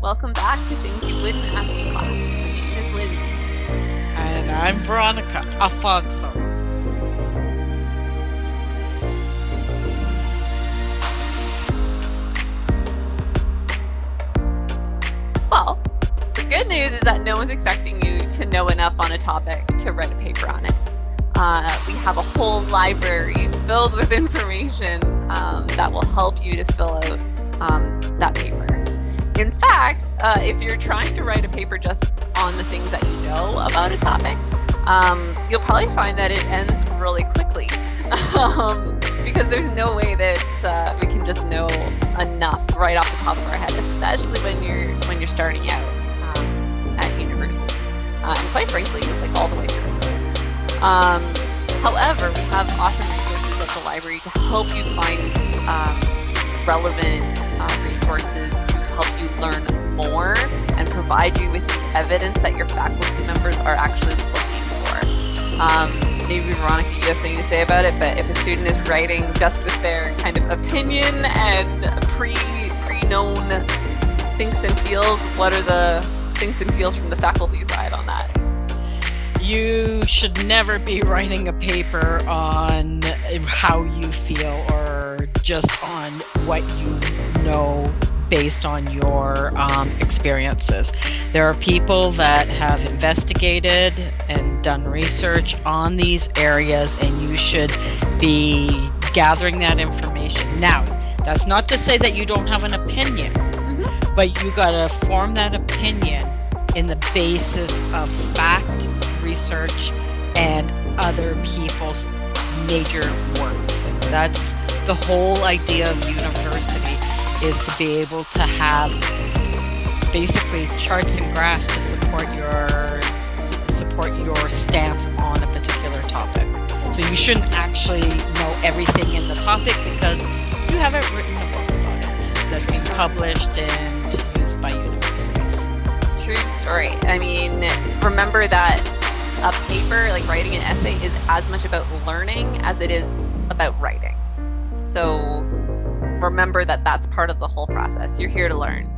Welcome back to Things You Wouldn't Ask in Class. My name is Lindsay. And I'm Veronica Alfonso. Well, the good news is that no one's expecting you to know enough on a topic to write a paper on it. We have a whole library filled with information that will help you to fill out that paper. In fact, if you're trying to write a paper just on the things that you know about a topic, you'll probably find that it ends really quickly because there's no way that we can just know enough right off the top of our head, especially when you're starting out at university, and quite frankly, like all the way through. However, we have awesome resources at the library to help you find relevant resources to help you learn more and provide you with the evidence that your faculty members are actually looking for. Maybe Veronica, you have something to say about it, but if a student is writing just with their kind of opinion and pre-known thinks and feels, what are the thinks and feels from the faculty side on that? You should never be writing a paper on how you feel or just on what you know based on your experiences. There are people that have investigated and done research on these areas, and you should be gathering that information. Now, that's not to say that you don't have an opinion, but you gotta form that opinion in the basis of fact, research, and other people's major works. That's the whole idea of university, is to be able to have basically charts and graphs to support your stance on a particular topic. So you shouldn't actually know everything in the topic because you haven't written a book about it that's being published and used by universities. True story. I mean, remember that a paper, like writing an essay, is as much about learning as it is about writing. So remember that that's part of the whole process. You're here to learn.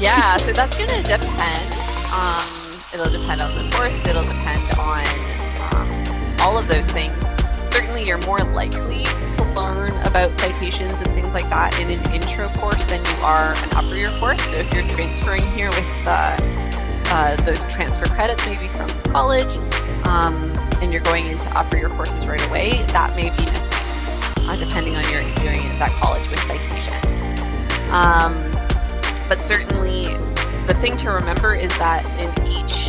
Yeah, so that's going to depend. It'll depend on the course. It'll depend on all of those things. Certainly, you're more likely to learn about citations and things like that in an intro course than you are an upper year course. So if you're transferring here with those transfer credits maybe from college, and you're going into upper year courses right away, that may be missing, depending on your experience at college with citation. But certainly, the thing to remember is that in each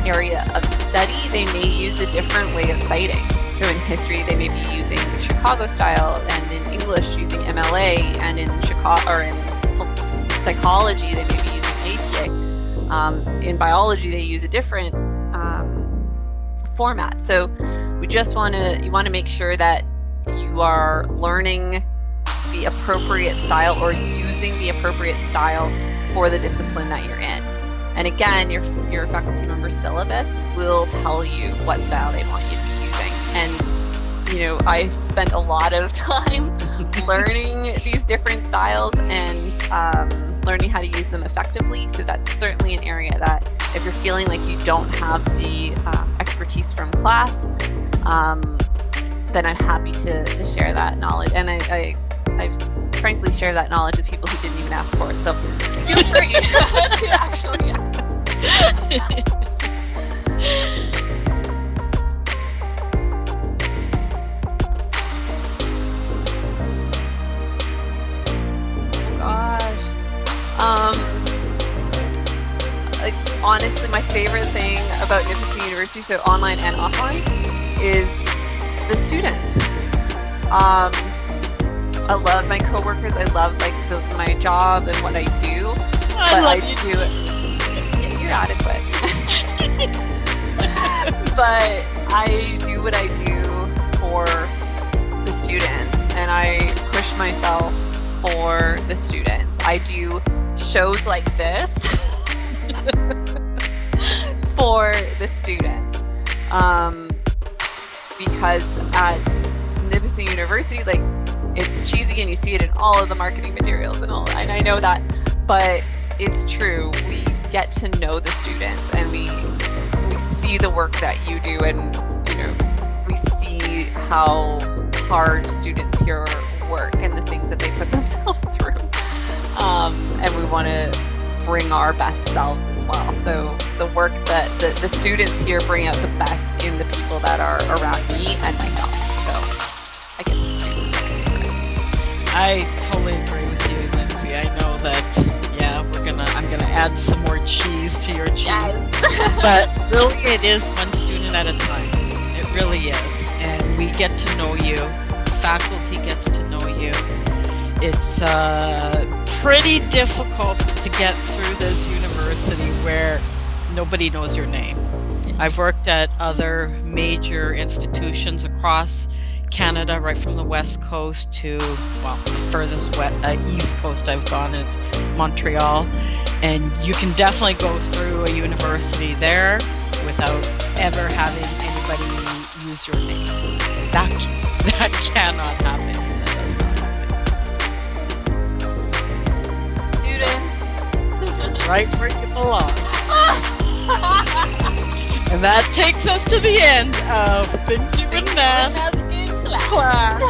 area of study, they may use a different way of citing. So in history, they may be using Chicago style, and in English, using MLA, and in psychology, they may be using APA. In biology, they use a different format. So you want to make sure that you are learning the appropriate style or using the appropriate style for the discipline that you're in. And again, your faculty member syllabus will tell you what style they want you to be using. And I've spent a lot of time learning these different styles and learning how to use them effectively. So that's certainly an area that if you're feeling like you don't have the expertise from class, then I'm happy to share that knowledge. And I've frankly shared that knowledge with people who didn't even ask for it. So feel free to actually ask. Honestly, my favorite thing about Nipissing University, so online and offline, is the students. I love my coworkers. I love my job and what I do. I love you. You're adequate. But I do what I do for the students, and I push myself for the students. I do shows like this for the students. because at Nipissing University, like, it's cheesy and you see it in all of the marketing materials and all, and I know that, but it's true. We get to know the students, and we see the work that you do, and we see how hard students here work and the things that they put themselves through, and we want to bring our best selves as well. So the work that the students here bring out the best in the people that are around me and myself. So I guess the students are my favorite. I totally agree with you, Lindsay. I know that, yeah, I'm gonna add some more cheese to your cheese. Yes. But really, it is one student at a time. It really is. And we get to know you. Faculty gets to know you. It's pretty difficult to get through this university where nobody knows your name. I've worked at other major institutions across Canada, right from the West Coast to, well, the furthest East Coast I've gone is Montreal. And you can definitely go through a university there without ever having anybody use your name. That cannot happen. Students. Right where you belong. And that takes us to the end of Things You Wouldn't Ask in class.